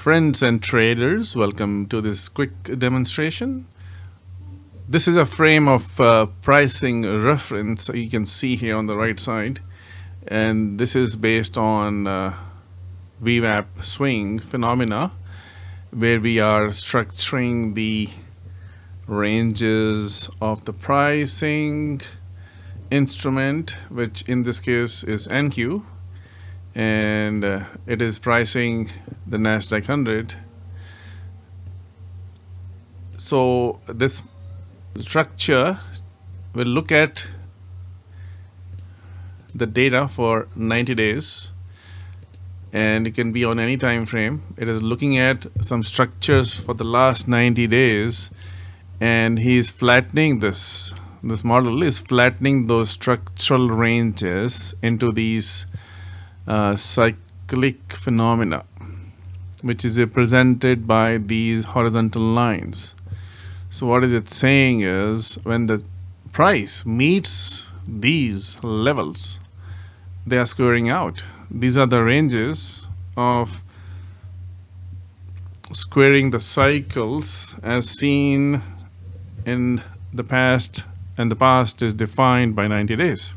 Friends and traders, welcome to this quick demonstration. This is a frame of pricing reference you can see here on the right side, and this is based on VWAP swing phenomena, where we are structuring the ranges of the pricing instrument, which in this case is NQ, and it is pricing the Nasdaq 100. So this structure will look at the data for 90 days, and it can be on any time frame. It is looking at some structures for the last 90 days, and he is flattening this model is flattening those structural ranges into these cyclic phenomena, which is represented by these horizontal lines. So what is it saying is, when the price meets these levels, they are squaring out. These are the ranges of squaring the cycles as seen in the past, and the past is defined by 90 days.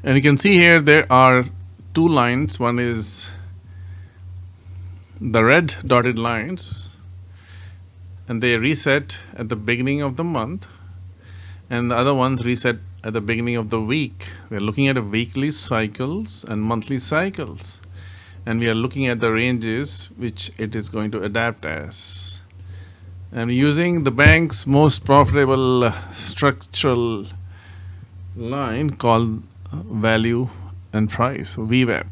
And you can see here there are two lines. One is the red dotted lines, and they reset at the beginning of the month, and the other ones reset at the beginning of the week. We're looking at weekly cycles and monthly cycles, and we are looking at the ranges which it is going to adapt as. And using the bank's most profitable structural line called value and price, VWAP.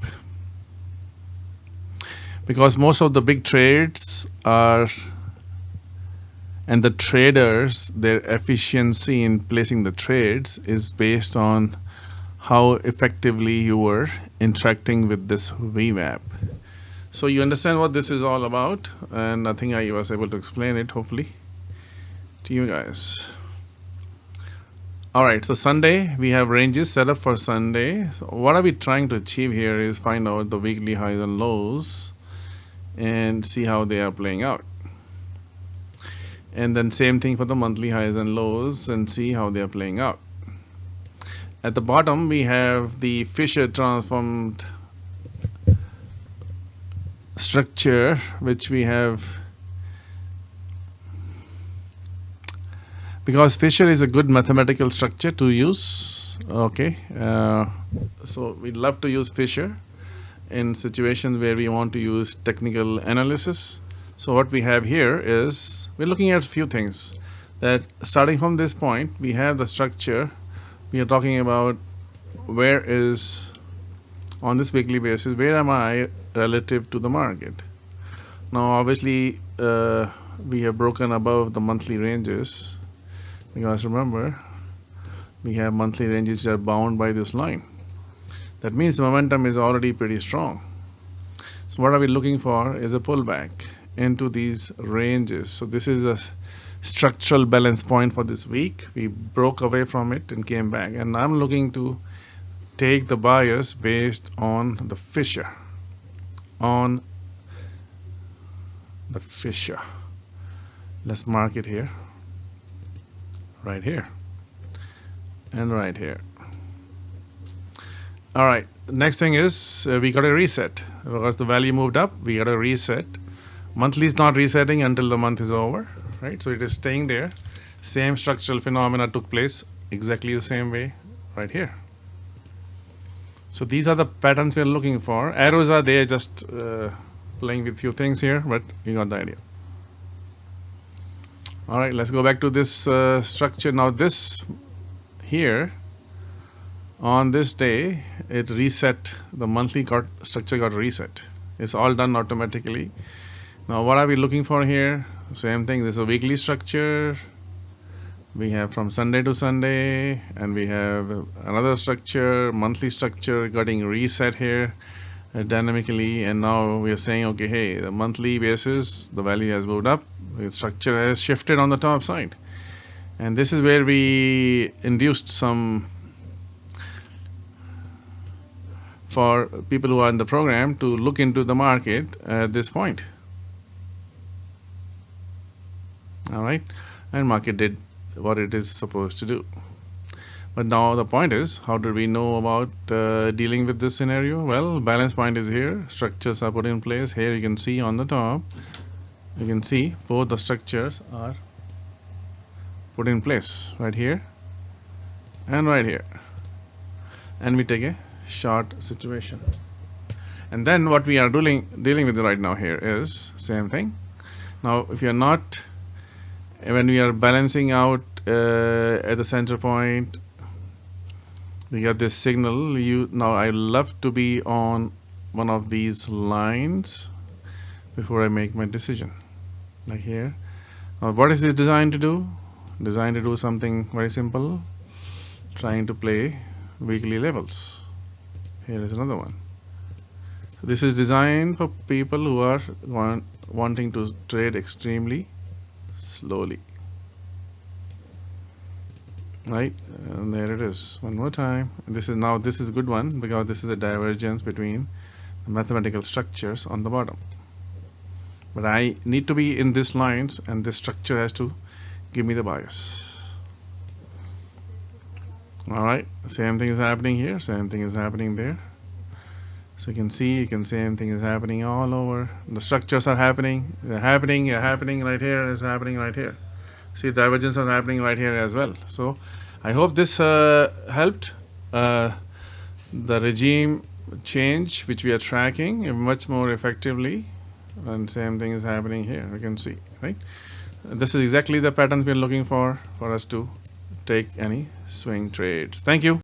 Because most of the big trades are, and the traders, their efficiency in placing the trades is based on how effectively you were interacting with this VWAP. So you understand what this is all about, and I think I was able to explain it, hopefully, to you guys. All right, so Sunday, we have ranges set up for Sunday. So what are we trying to achieve here is find out the weekly highs and lows and see how they are playing out. And then same thing for the monthly highs and lows and see how they are playing out. At the bottom, we have the Fisher transformed structure, which we have, because Fisher is a good mathematical structure to use. Okay, so we love to use Fisher in situations where we want to use technical analysis. So what we have here is, we're looking at a few things. That starting from this point, we have the structure. We are talking about where is, on this weekly basis, where am I relative to the market? Now obviously we have broken above the monthly ranges, because remember, we have monthly ranges that are bound by this line. That means the momentum is already pretty strong. So what are we looking for is a pullback into these ranges. So this is a structural balance point for this week. We broke away from it and came back, and I'm looking to take the bias based on the Fisher. On the Fisher. Let's mark it here. Right here. And right here. All right. Next thing is we got a reset. Because the value moved up, we got a reset. Monthly is not resetting until the month is over, right? So it is staying there. Same structural phenomena took place exactly the same way right here. So these are the patterns we are looking for. Arrows are there, just playing with few things here, but you got the idea. All right, let's go back to this structure. Now this here, on this day, it reset, the monthly structure got reset. It's all done automatically. Now what are we looking for here? Same thing, this is a weekly structure. We have from Sunday to Sunday, and we have another structure, monthly structure getting reset here dynamically, and now we are saying, okay, hey, the monthly basis, the value has moved up, the structure has shifted on the top side. And this is where we induced some for people who are in the program to look into the market at this point. All right, and market did what it is supposed to do. But now the point is, how do we know about dealing with this scenario? Well, balance point is here. Structures are put in place. Here you can see on the top, you can see both the structures are put in place right here and right here. And we take a short situation. And then what we are dealing with right now here is same thing. Now, if you're not, when we are balancing out at the center point, we got this signal. Now I love to be on one of these lines before I make my decision, like here. Now, what is it designed to do? Designed to do something very simple, trying to play weekly levels. Here is another one. So this is designed for people who are wanting to trade extremely slowly. Right, and there it is. One more time. This is a good one because this is a divergence between the mathematical structures on the bottom. But I need to be in these lines, and this structure has to give me the bias. All right, same thing is happening here. Same thing is happening there. So you can see, same thing is happening all over. The structures are happening. They're happening right here. Is happening right here. See, divergence is happening right here as well. So I hope this helped the regime change, which we are tracking much more effectively. And same thing is happening here. You can see, right? This is exactly the patterns we're looking for us to take any swing trades. Thank you.